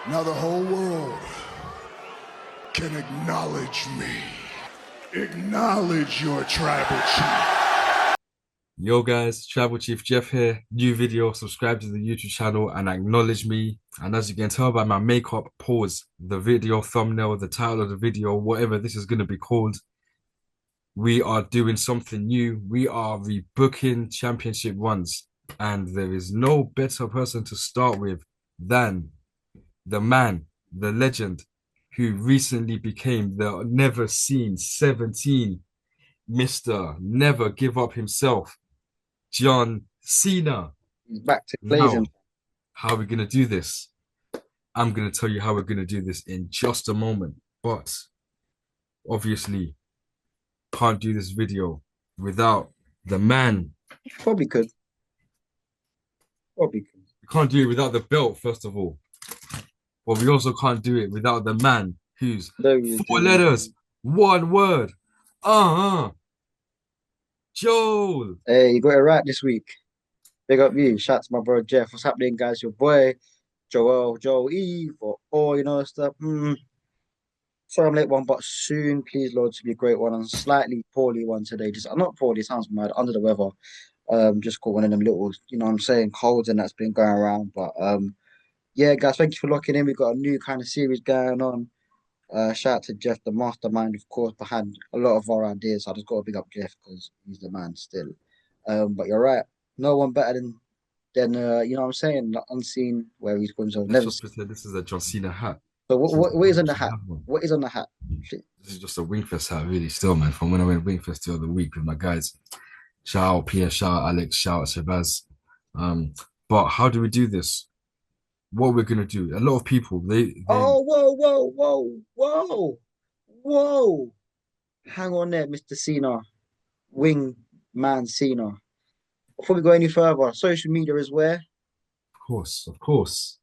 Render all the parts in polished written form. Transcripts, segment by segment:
Now the whole world can acknowledge me. Acknowledge your tribal chief. Yo guys, Tribal Chief Jeff here. New video, subscribe to the YouTube channel and acknowledge me. And as you can tell by my makeup, pause, the video thumbnail, the title of the video, whatever this is going to be called, we are doing something new. We are rebooking championship runs. And there is no better person to start with than the man, the legend, who recently became the never seen 17 Mr. Never Give Up himself, John Cena. He's back to Now, blazing. how are we going to do this? I'm going to tell you how we're going to do this in just a moment. But obviously, can't do this video without the man. Probably could. Probably could. We can't do it without the belt, first of all. But we also can't do it without the man who's four letters, one word. Joel. Hey, you got it right this week. Big up you. Shout out to my bro Jeff. What's happening, guys? Your boy Joel Eve, or all stuff. Sorry I'm late one, but soon, please, Lord, to be a great one. And slightly poorly one today. Just not poorly, sounds mad, under the weather. Just got one of them little, what I'm saying, colds and that's been going around. But yeah, guys, thank you for locking in. We've got a new kind of series going on. Shout out to Jeff, the mastermind, of course, behind a lot of our ideas. I just got to big up Jeff because he's the man still. But you're right. No one better than what I'm saying, the unseen where he's going to Let's never. just pretend this is a John Cena hat. So what is on the Should hat? have one. What is on the hat? This is just a Wingfest hat, really, still, man. From when I went Wingfest the other week with my guys. Shout out Pierre, shout out Alex, shout out Shabazz. But how do we do this? What we're gonna do? A lot of people, they Oh, whoa. Hang on there, Mr. Cena. Wing man Cena. Before we go any further, social media is where? of course.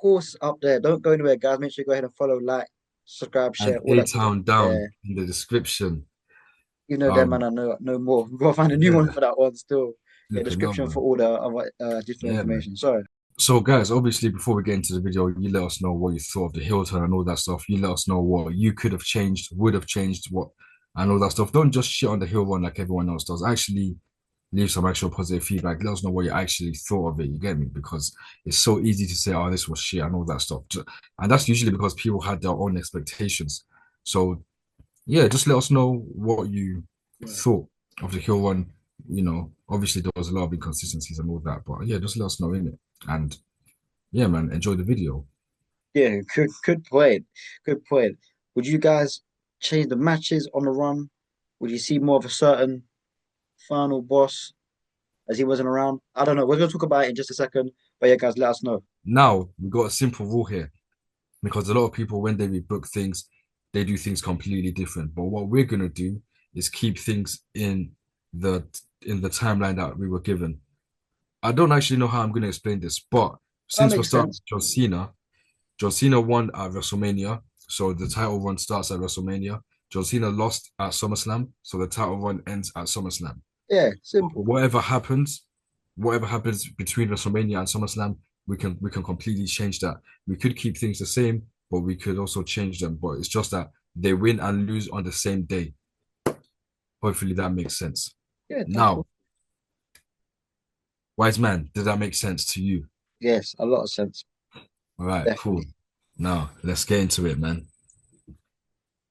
Horse up there. Don't go anywhere, guys. Make sure you go ahead and follow, like, subscribe, share, And all that. A-Town down Yeah. in the description. You know them, man. I know no more. We've got to find a new one Yeah, for that one still. Yeah, look description another. for all the other additional Yeah, man. information. Sorry. So, guys, obviously, before we get into the video, you let us know what you thought of the heel turn and all that stuff. You let us know what you could have changed, would have changed, what, and all that stuff. Don't just shit on the heel run like everyone else does. Actually, leave some actual positive feedback. Let us know what you actually thought of it. You get me? Because it's so easy to say, "Oh, this was shit," and all that stuff. And that's usually because people had their own expectations. So, yeah, just let us know what you thought of the heel run. Obviously there was a lot of inconsistencies and all that, but yeah, just let us know in it. And yeah, man, enjoy the video. Yeah, good point. Good point. Would you guys change the matches on the run? Would you see more of a certain final boss as he wasn't around? I don't know. We're gonna talk about it in just a second. But yeah, guys, let us know. Now we got a simple rule here because a lot of people, when they rebook things, they do things completely different. But what we're gonna do is keep things the in the timeline that we were given. I don't actually know how I'm gonna explain this, but That since we're makes starting sense. with John Cena won at WrestleMania, so the title run starts at WrestleMania. John Cena lost at SummerSlam, so the title run ends at SummerSlam. Yeah, simple. Whatever happens between WrestleMania and SummerSlam, we can completely change that. We could keep things the same, but we could also change them. But it's just that they win and lose on the same day. Hopefully that makes sense. Yeah, that's Now, wise man, did that make sense to you? yes, a lot of sense. All right, cool. Definitely. Now let's get into it, man.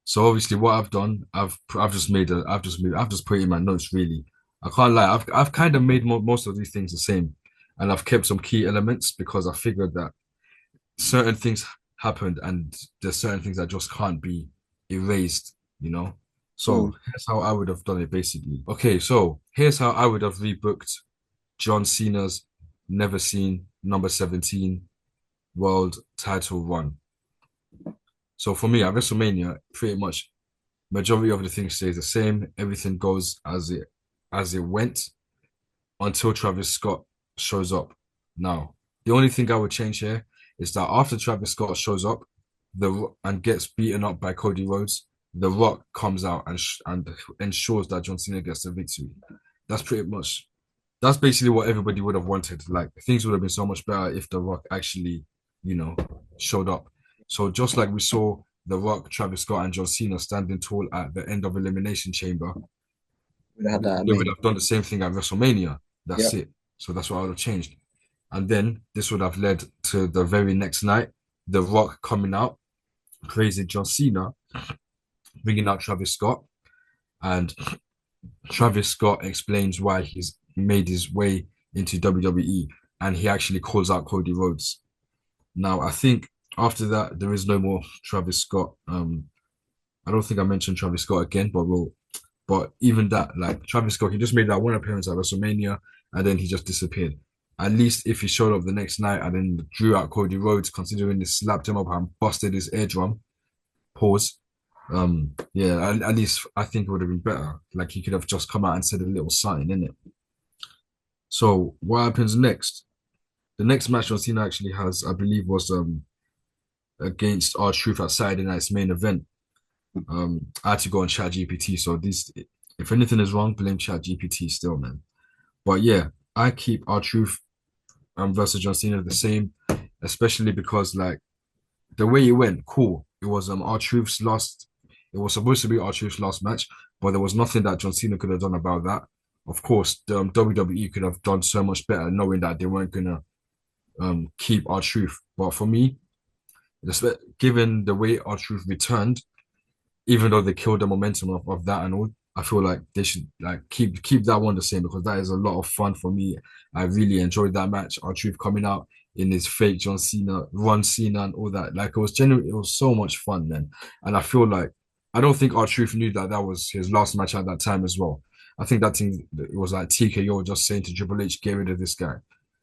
So obviously, what I've done, I've just put it in my notes. Really, I can't lie. I've kind of made most of these things the same, and I've kept some key elements because I figured that certain things happened, and there's certain things that just can't be erased. Mm. So here's how I would have done it, basically. Okay, so here's how I would have rebooked John Cena's Never Seen number 17 world title run. So for me, at WrestleMania, pretty much majority of the things stays the same. Everything goes as it went until Travis Scott shows up. Now, the only thing I would change here is that after Travis Scott shows up, and gets beaten up by Cody Rhodes, The Rock comes out and ensures that John Cena gets the victory. That's pretty much that's basically what everybody would have wanted. Like things would have been so much better if The Rock actually showed up. So just like we saw The Rock, Travis Scott, and John Cena standing tall at the end of Elimination Chamber, We had that. I they would mean, have done the same thing at WrestleMania. That's yep. it. So that's what I would have changed. And then this would have led to the very next night, The Rock coming out, praising John Cena, bringing out Travis Scott, and Travis Scott explains why he's made his way into WWE, and he actually calls out Cody Rhodes. Now, I think after that, there is no more Travis Scott. I don't think I mentioned Travis Scott again, but even that, like Travis Scott, he just made that one appearance at WrestleMania, and then he just disappeared. At least if he showed up the next night and then drew out Cody Rhodes, considering they slapped him up and busted his eardrum, pause. Yeah, at least I think it would have been better. Like he could have just come out and said a little something in it. So what happens next? The next match John Cena actually has, I believe, was against R-Truth at Saturday night's main event. I had to go on Chat GPT. So this, if anything is wrong, blame Chat GPT still, man. But yeah, I keep R-Truth versus John Cena the same, especially because like the way it went, cool. It was R-Truth's last. It was supposed to be R-Truth's last match, but there was nothing that John Cena could have done about that. Of course, the WWE could have done so much better, knowing that they weren't gonna keep R-Truth. But for me, given the way R-Truth returned, even though they killed the momentum of that and all, I feel like they should like keep that one the same because that is a lot of fun for me. I really enjoyed that match. R-Truth coming out in his fake John Cena, Ron Cena, and all that. Like it was genuine. It was so much fun, man. And I feel like I don't think R-Truth knew that that was his last match at that time as well. I think that thing it was like TKO just saying to Triple H, get rid of this guy.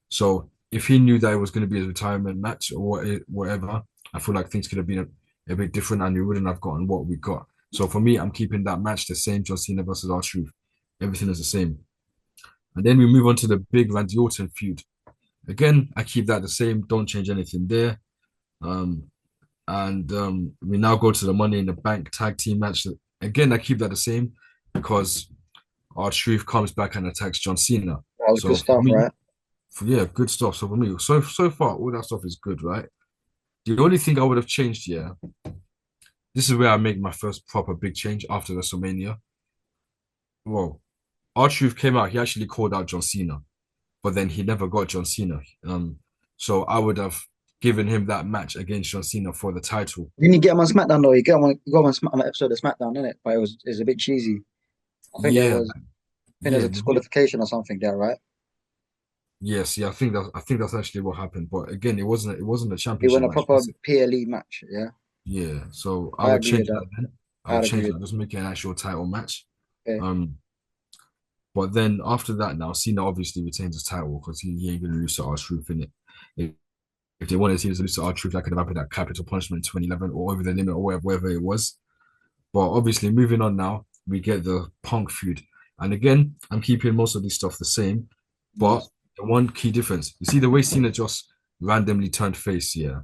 So if he knew that it was going to be his retirement match or whatever, I feel like things could have been a bit different and we wouldn't have gotten what we got. So for me, I'm keeping that match the same, John Cena versus R-Truth. Everything is the same. And then we move on to the big Randy Orton feud. Again, I keep that the same. Don't change anything there. And we now go to the Money in the Bank tag team match. Again, I keep that the same because R-Truth comes back and attacks John Cena. That was good So for stuff, me, right? yeah, good stuff. So for me, so far, all that stuff is good, right? The only thing I would have changed, yeah, this is where I make my first proper big change after WrestleMania. Well, R-Truth came out, he actually called out John Cena, but then he never got John Cena. So I would have given him that match against John Cena for the title. Didn't you get him on SmackDown though? You got him on, on an episode of SmackDown, innit? But it was a bit cheesy. I think there Yeah, was I think there's yeah, a disqualification or something there, right? yes, yeah. I think that's actually what happened. But again, it wasn't a It championship went a match. proper PLE match, yeah. Yeah, so I I would agree with change that. that then. I would I'd agree change with that. Just make it an actual title match. that. Um, but then after that, now Cena obviously retains his title because he ain't gonna lose to R-Truth in it. If they wanted Cena to lose to R-Truth, that could have happened at Capital Punishment in 2011 or Over the Limit or whatever it was. But obviously, moving on now, we get the Punk feud, and again, I'm keeping most of this stuff the same. But Yes. the one key difference, you see, the way Cena just randomly turned face, yeah.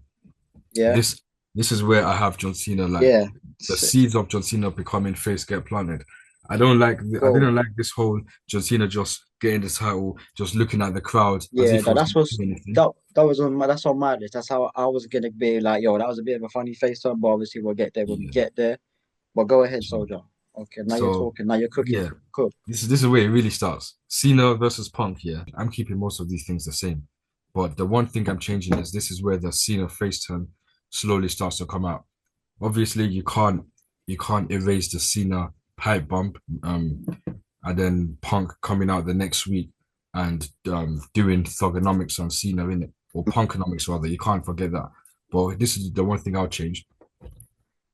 Yeah. This this is where I have John Cena like Yeah. the seeds of John Cena becoming face get planted. I Bro, didn't like this whole John Cena just getting the title, just looking at the crowd as yeah, if he was that's what's doing anything. that was on my that's on my list. That's how I was gonna be like, yo, that was a bit of a funny face turn, but obviously we'll get there when we Yeah. get there. But go ahead, So, Soldier. Okay, now you're so talking, now you're cooking. yeah, Cook. this is where it really starts. Cena versus Punk. Yeah, I'm keeping most of these things the same, but the one thing I'm changing is this is where the Cena face turn slowly starts to come out. Obviously, you can't erase the Cena pipe bump, and then Punk coming out the next week and doing thugonomics on Cena in it or Punkonomics rather. You can't forget that. But this is the one thing I'll change.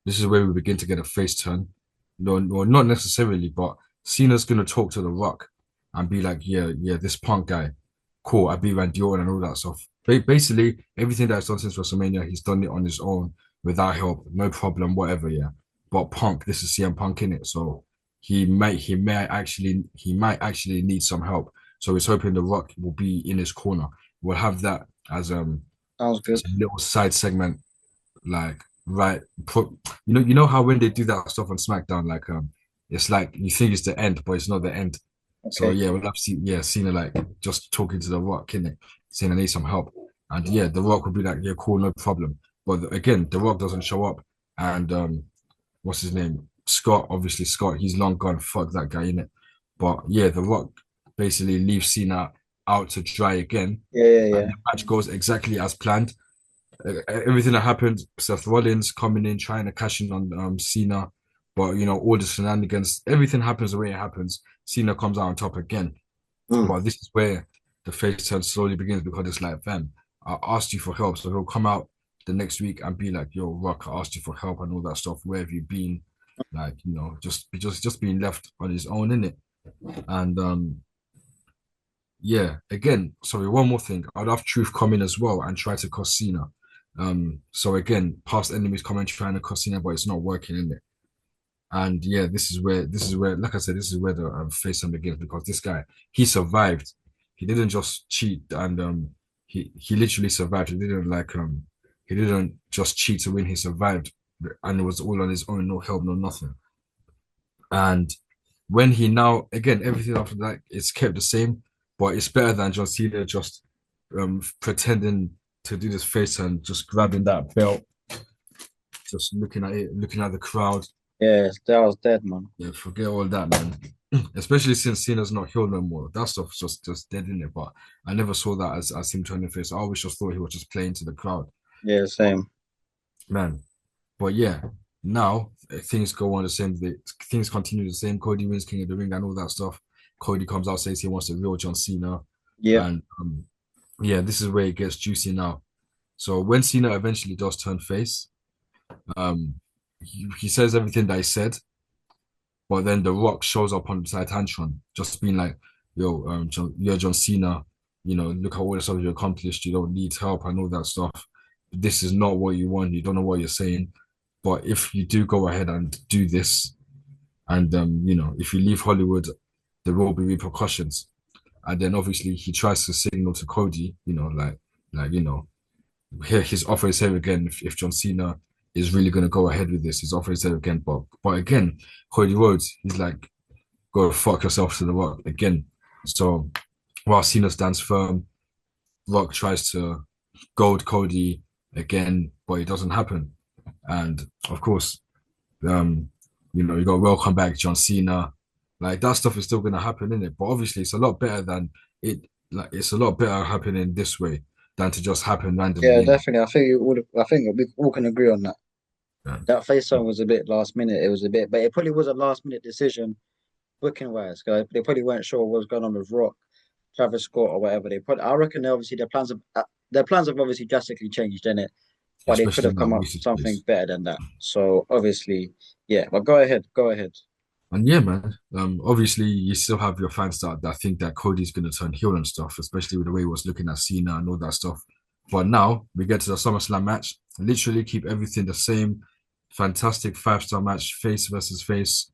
This is where we begin to get a face turn. No, no, not necessarily, but Cena's gonna talk to The Rock and be like, yeah, yeah, this Punk guy, cool. I beat Randy Orton and all that stuff. Basically, everything that's done since WrestleMania, he's done it on his own without help, no problem, whatever. Yeah, but Punk, this is CM Punk in it, so he might actually need some help. So he's hoping The Rock will be in his corner. We'll have that Sounds as good. a little side segment like right put you know how when they do that stuff on SmackDown, like it's like you think it's the end, but it's not the end. So Okay. yeah, we'll have to see Cena like just talking to The Rock, innit? Saying I need some help. And yeah, The Rock would be like, yeah, cool, no problem. But again, The Rock doesn't show up. And what's his name? Scott, obviously Scott, he's long gone. Fuck that guy, innit? But yeah, The Rock basically leaves Cena out to dry again. Yeah, yeah, And yeah. the match goes exactly as planned. Everything that happened, Seth Rollins coming in, trying to cash in on Cena. But you know, all the shenanigans, everything happens the way it happens. Cena comes out on top again. Mm. But this is where the face turn slowly begins because it's like, fam, I asked you for help. So he'll come out the next week and be like, yo, Rock, I asked you for help and all that stuff. Where have you been? Like, you know, just being left on his own, innit? And yeah, again, sorry, one more thing. I'd have Truth come in as well and try to cost Cena. So again, past enemies come in trying to cost Cena, but it's not working, in it. And yeah, this is where, like I said, this is where the face time begins because this guy, he survived. He didn't just cheat and he literally survived. He didn't just cheat to win. He survived, and it was all on his own, no help, no nothing. And when he now again everything after that it's kept the same, but it's better than John Cena just pretending to do this face and just grabbing that belt, just looking at it, looking at the crowd. Yeah, that was dead, man. Yeah, forget all that, man. Especially since Cena's not healed no more. That stuff's just dead in it. But I never saw that as him turning face. I always just thought he was just playing to the crowd. Yeah, But same. man, but yeah, now things go on the same. Things continue the same. Cody wins King of the Ring and all that stuff. Cody comes out says he wants the real John Cena, Yep. and yeah, this is where it gets juicy now. So when Cena eventually does turn face, um, he says everything that he said, but then The Rock shows up on the side Tantron, just being like, "Yo, you're John Cena. You know, look at all the stuff you accomplished. You don't need help and all that stuff. This is not what you want. You don't know what you're saying. But if you do go ahead and do this, and you know, if you leave Hollywood, there will be repercussions." And then obviously he tries to signal to Cody, you know, like you know, here his offer is here again. If John Cena is really going to go ahead with this, his offer is there again. But again, Cody Rhodes, he's like, go fuck yourself to The Rock again. So while Cena stands firm, Rock tries to goad Cody again, but it doesn't happen. And of course, um, you know, you got welcome back John Cena. Like that stuff is still gonna happen, in it? But obviously it's a lot better than it like it's a lot better happening this way than to just happen Yeah, randomly, in it? definitely. I think we all can agree on that. Yeah. That face song was a bit last minute. It was a bit, but it probably was a last minute decision booking wise. Guys, they probably weren't sure what was going on with Rock, Travis Scott, or whatever. I reckon they obviously their plans have obviously drastically changed in it, but they could Especially have in that come up with recent something years. better than that. So obviously, yeah. But go ahead, go ahead. And yeah, man. Obviously you still have your fans that think that Cody's gonna turn heel and stuff, especially with the way he was looking at Cena and all that stuff. But now we get to the SummerSlam match. Literally keep everything the same. Fantastic five-star match, face versus face,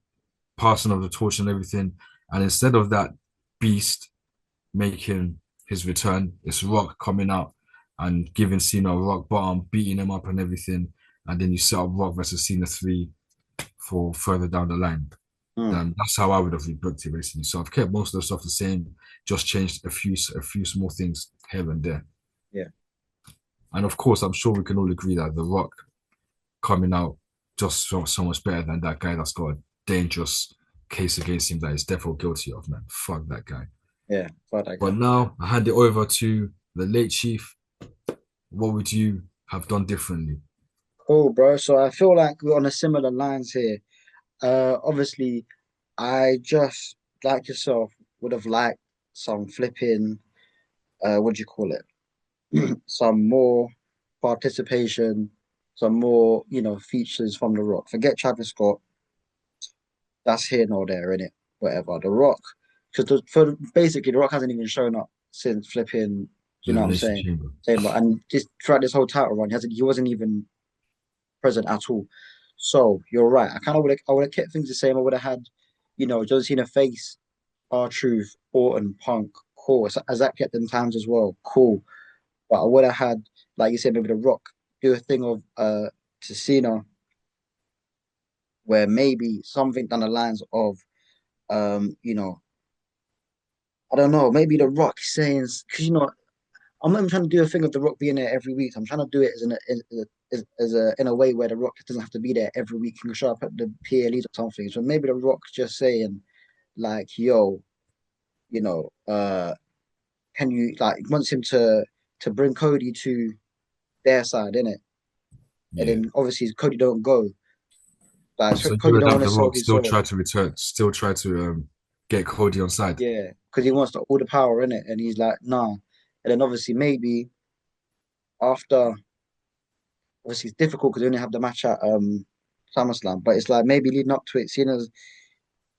passing of the torch and everything. And instead of that beast making his return, it's Rock coming out and giving Cena a rock bottom, beating him up and everything. And then you set up Rock versus Cena 3 for further down the line. Hmm. That's how I would have rebooked it basically. So I've kept most of the stuff the same, just changed a few small things here and there. Yeah, And of course, I'm sure we can all agree that The Rock coming out just so much better than that guy that's got a dangerous case against him that he's definitely guilty of, man. Fuck that guy. yeah. Fuck that But guy. now I hand it over to the late chief. What would you have done differently? Cool, bro. So I feel like we're on a similar lines here. Obviously, I just like yourself would have liked some flipping. What do you call it? Some more participation, some more, features from The Rock. Forget Travis Scott, that's here nor there, in it. Whatever. The Rock, because for basically The Rock hasn't even shown up since flipping. You The know what I'm Elimination saying? Chamber. Saying, but and just throughout this whole title run, he wasn't even present at all. So you're right. I would have kept things the same. I would have had, John Cena face R-Truth, Orton, Punk, cool. As that kept them times as well, cool. But I would have had, like you said, maybe The Rock do a thing of to Cena where maybe something down the lines of um, you know, I don't know, maybe The Rock saying because I'm not even trying to do a thing of The Rock being there every week. I'm trying to do it in a way where The Rock doesn't have to be there every week. He can show up at the PLEs or something. So maybe The Rock's just saying like, yo, you know, can you like wants him to bring Cody to their side, innit? And Yeah. then obviously Cody don't go. Like So you Cody would don't have want to The sell Rock his still soul. try to return, still try to get Cody on side. Yeah, because he wants all the power in it, and he's like, nah. And then obviously maybe after, obviously it's difficult because they only have the match at SummerSlam, but it's like maybe leading up to it, Cena's,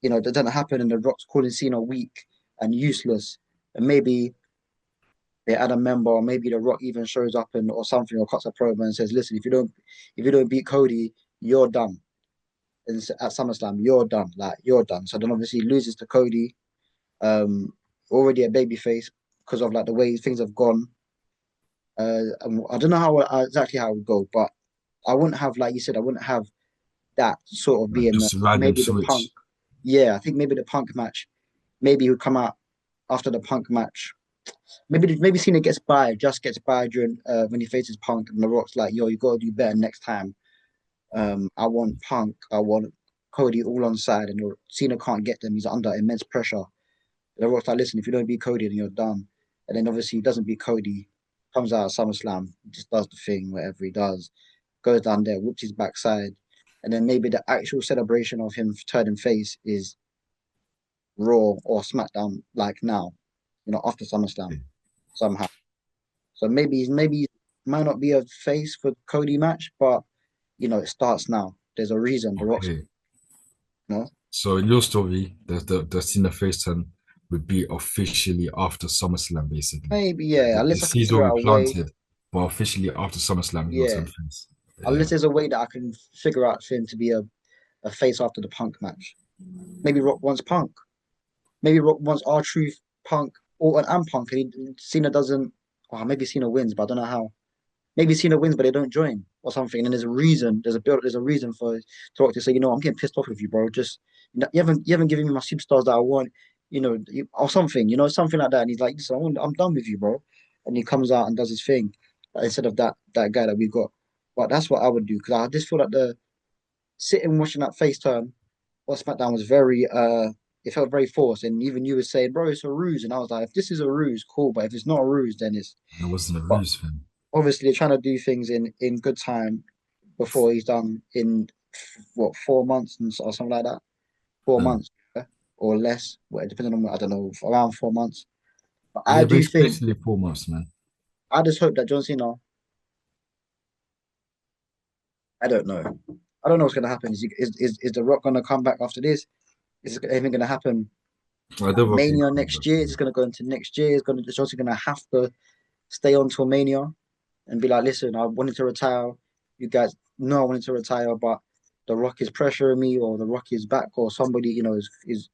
that doesn't happen, and the Rock's calling Cena weak and useless, and maybe they add a member, or maybe the Rock even shows up and or something, or cuts a promo and says, listen, if you don't beat Cody, you're done. And at SummerSlam, you're done. Like you're done. So then obviously he loses to Cody, already a babyface because of like the way things have gone. I don't know exactly how it would go, but I wouldn't have, like you said, I wouldn't have that sort of being Just random maybe the Punk. switch. Yeah, I think maybe the Punk match. Maybe he would come out after the Punk match. Maybe Cena just gets by during when he faces Punk, and The Rock's like, "Yo, you got to do better next time." I want Punk, I want Cody all on side, and Cena can't get them. He's under immense pressure. The Rock's like, listen, if you don't beat Cody, then you're done. And then obviously he doesn't beat Cody, comes out of SummerSlam, just does the thing, whatever he does, goes down there, whoops his backside. And then maybe the actual celebration of him turning face is Raw or SmackDown, like now, after SummerSlam somehow. So maybe he might not be a face for Cody match, but it starts now. There's a reason. The Rock's, Okay. you know, So in your story, the Cena face turn would be officially after SummerSlam, basically. maybe Like yeah. the Unless I can seeds figure will out be a way, planted, but officially after SummerSlam, he'll yeah. turn face. Yeah. Unless there's a way that I can figure out for him to be a face after the Punk match. Maybe Rock wants Punk. Maybe Rock wants R-Truth, Punk, Orton, and Punk, and Cena doesn't. Or maybe Cena wins, but I don't know how. Maybe Cena wins, but they don't join or something. And then there's a reason. There's a reason for Rock to say, I'm getting pissed off with you, bro. Just you haven't given me my superstars that I want, or something, something like that. And he's like, listen, I'm done with you, bro. And he comes out and does his thing instead of that guy that we've got. But that's what I would do because I just feel like the sitting watching that face turn or SmackDown was very it felt very forced. And even you were saying, bro, it's a ruse. And I was like, if this is a ruse, cool. But if it's not a ruse, then it's It wasn't a but ruse thing. obviously they're trying to do things in good time before he's done in what 4 months or something like that. Four Mm. months yeah, or less, well, depending on I don't know, around 4 months. But I Yeah, do think basically 4 months, man. I just hope that John Cena. I don't know. I don't know what's gonna happen. Is The Rock gonna come back after this? Is anything gonna happen I at don't think Mania come next back. year? Is gonna go into next year? Is John Cena gonna have to stay on till Mania and be like, listen, I wanted to retire. You guys know I wanted to retire, but The Rock is pressuring me, or The Rock is back, or somebody, is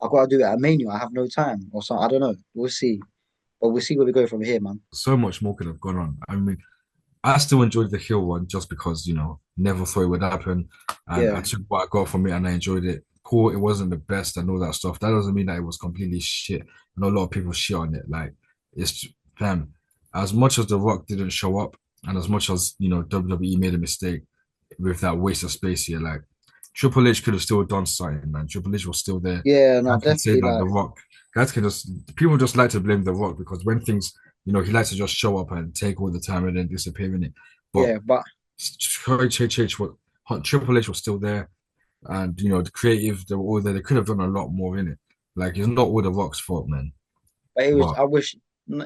I've got to do it at Mania. I have no time, or so I don't know. We'll see, but we'll see where we go from here, man. So much more could have gone on. I mean, I still enjoyed the Hill one just because, never thought it would happen. And I Yeah, took what I got from it and I enjoyed it. Cool, it wasn't the best and all that stuff. That doesn't mean that it was completely shit. I know a lot of people shit on it. Like, it's, fam, as much as The Rock didn't show up and as much as, WWE made a mistake with that waste of space here, like, Triple H could have still done something, man. Triple H was still there. yeah, I no, can say definitely, that The like, Rock, guys can just, people just like to blame The Rock because when things, he likes to just show up and take all the time and then disappear in it. But yeah, but Triple H was still there, and the creative they were all there. They could have done a lot more in it. Like it's not all the Rock's fault, man. it was. But I wish,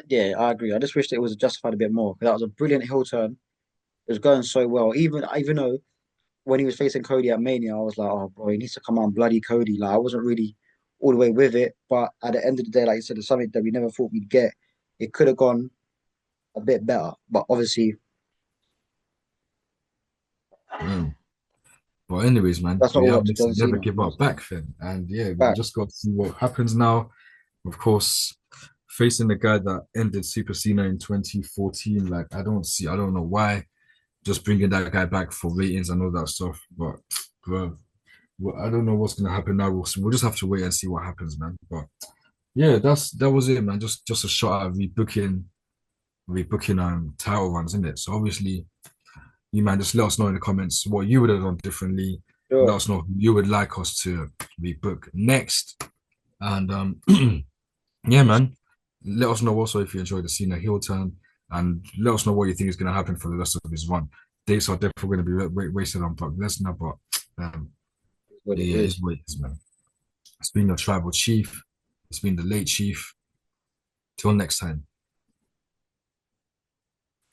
yeah, I agree. I just wish that it was justified a bit more because that was a brilliant heel turn. It was going so well, even though when he was facing Cody at Mania, I was like, oh, bro, he needs to come on bloody Cody. Like I wasn't really all the way with it, but at the end of the day, like you said, it's something that we never thought we'd get. It could have gone a bit better, but obviously mm. but anyways, man, that's not we all have up to to John never Cena. give up back then. And yeah, we Back. just got to see what happens now. Of course, facing the guy that ended Super Cena in 2014. Like I don't know why. Just bringing that guy back for ratings and all that stuff. But bro, well, I don't know what's gonna happen now. We'll just have to wait and see what happens, man. But yeah, that was it, man. Just a shot at rebooking. rebooking title runs, isn't it? So obviously, you man, just let us know in the comments what you would have done differently. Let Sure. us know who you would like us to rebook next. And yeah, man. Let us know also if you enjoyed the Cena heel turn, and let us know what you think is going to happen for the rest of his run. Dates are definitely going to be wasted on Brock Lesnar, but What it yeah, it's is. what it is, man. It's been your tribal chief. It's been the late chief. Till next time.